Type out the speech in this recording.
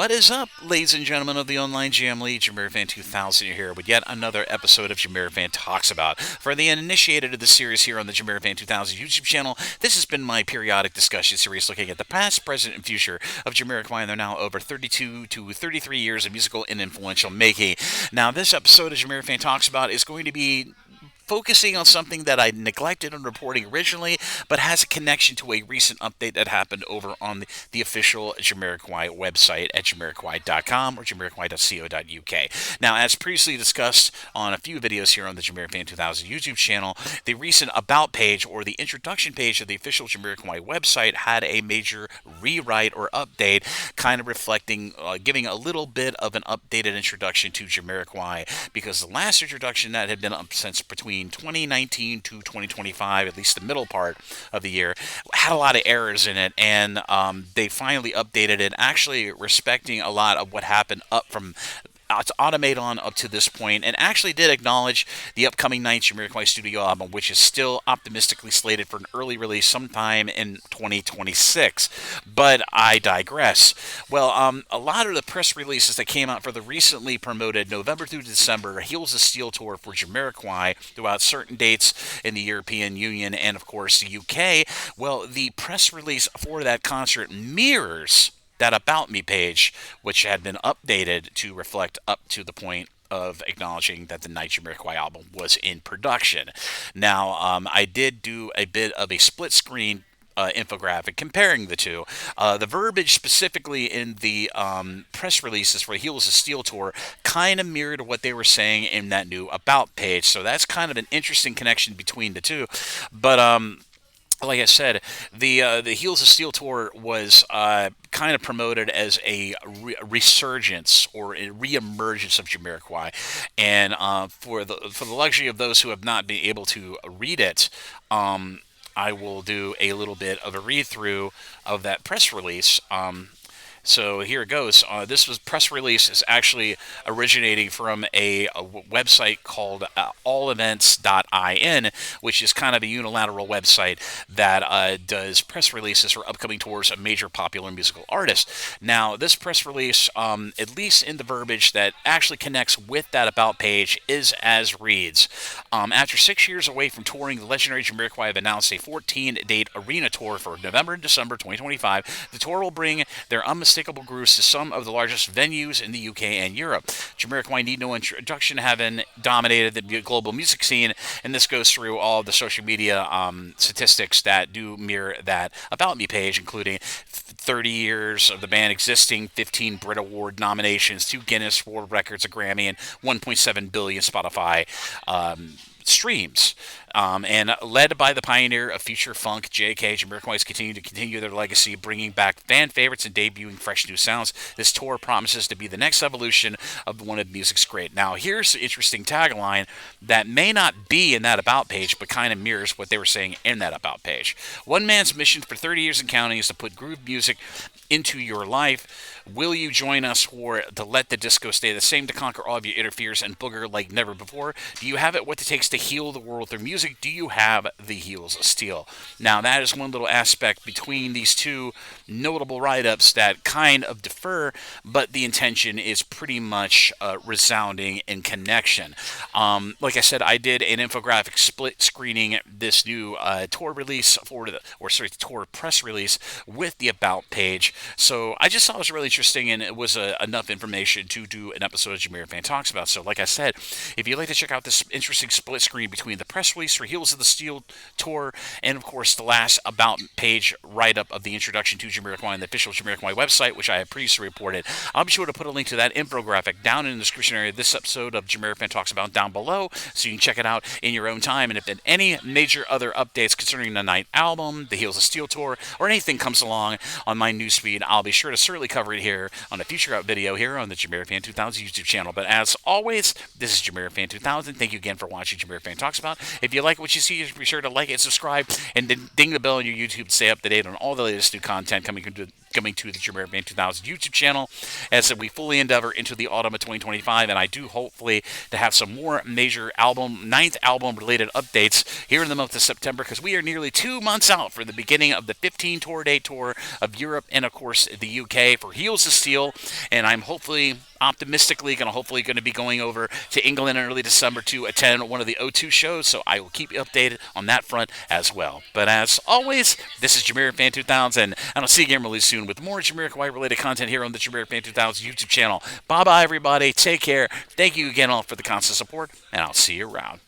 What is up, ladies and gentlemen of the online jam league? JamiroFan 2000 here with yet another episode of JamiroFan Talks About. For the uninitiated of the series here on the JamiroFan 2000 YouTube channel, this has been my periodic discussion series looking at the past, present, and future of Jamiroquai, and they're now over 32 to 33 years of musical and influential making. Now, this episode of JamiroFan Talks About is going to be focusing on something that I neglected in reporting originally, but has a connection to a recent update that happened over on the official Jamiroquai website at jamiroquai.com or jamiroquai.co.uk. Now, as previously discussed on a few videos here on the JamiroFan 2000 YouTube channel, the recent About page or the introduction page of the official Jamiroquai website had a major rewrite or update, kind of reflecting, giving a little bit of an updated introduction to Jamiroquai, because the last introduction that had been up since between 2019 to 2025, at least the middle part of the year, had a lot of errors in it, and they finally updated it, actually respecting a lot of what happened up from to automate on up to this point, and actually did acknowledge the upcoming ninth Jamiroquai studio album, which is still optimistically slated for an early release sometime in 2026. But I digress. Well, a lot of the press releases that came out for the recently promoted November through December Heels of Steel tour for Jamiroquai throughout certain dates in the European Union and, of course, the UK, well, the press release for that concert mirrors that About Me page, which had been updated to reflect up to the point of acknowledging that the Night Jamiroquai album was in production. Now, I did do a bit of a split screen infographic comparing the two. The verbiage specifically in the press releases for Heels of Steel tour kind of mirrored what they were saying in that new About page. So that's kind of an interesting connection between the two. But like I said, the Heels of Steel tour was kind of promoted as a resurgence or a reemergence of Jamiroquai, and for the luxury of those who have not been able to read it, I will do a little bit of a read through of that press release. So here it goes. This was press release is actually originating from a website called allevents.in, which is kind of a unilateral website that does press releases for upcoming tours of major popular musical artists. Now, this press release, at least in the verbiage that actually connects with that About page, is as reads. After 6 years away from touring, the legendary Jamiroquai have announced a 14-date arena tour for November and December 2025. The tour will bring their unmistakable grooves to some of the largest venues in the UK and Europe. Jamiroquai need no introduction, having dominated the global music scene, and this goes through all the social media statistics that do mirror that About Me page, including 30 years of the band existing, 15 Brit Award nominations, 2 Guinness World Records, a Grammy, and 1.7 billion Spotify streams. And led by the pioneer of future funk, J.K., Jamiroquai continue their legacy, bringing back fan favorites and debuting fresh new sounds. This tour promises to be the next evolution of one of music's great. Now, here's an interesting tagline that may not be in that About page, but kind of mirrors what they were saying in that About page. One man's mission for 30 years and counting is to put groove music into your life. Will you join us to let the disco stay the same, to conquer all of your inner fears and booger like never before? Do you have it what it takes to heal the world through music? Do you have the Heels of Steel? Now, that is one little aspect between these two notable write-ups that kind of differ, but the intention is pretty much resounding in connection. Like I said, I did an infographic split screening this new tour release tour press release with the About page. So I just thought it was really interesting, and it was enough information to do an episode of JamiroFan Talks About. So, like I said, if you'd like to check out this interesting split screen between the press release for Heels of the Steel tour and, of course, the last About page write-up of the introduction to Jamiroquai on the official Jamiroquai website, which I have previously reported, I'll be sure to put a link to that infographic down in the description area of this episode of JamiroFan Talks About down below, so you can check it out in your own time. And if any major other updates concerning the Night album, the Heels of Steel tour, or anything comes along on my newsfeed, I'll be sure to certainly cover it here on a future out video here on the JamiroFan 2000 YouTube channel. But as always, this is JamiroFan 2000. Thank you again for watching JamiroFan Talks About. If you like what you see, be sure to like and subscribe, and then ding the bell on your YouTube to stay up to date on all the latest new content coming coming to the Jamiroquai 2000 YouTube channel as we fully endeavor into the autumn of 2025, and I do hopefully to have some more major ninth album related updates here in the month of September, because we are nearly 2 months out for the beginning of the 15 tour day tour of Europe and of course the UK for Heels of Steel, and I'm optimistically going to be going over to England in early December to attend one of the O2 shows, so I will keep you updated on that front as well. But as always, this is JamiroFan 2000, and I'll see you again really soon with more Jamiroquai related content here on the JamiroFan 2000 YouTube channel. Bye bye everybody, take care, thank you again all for the constant support, and I'll see you around.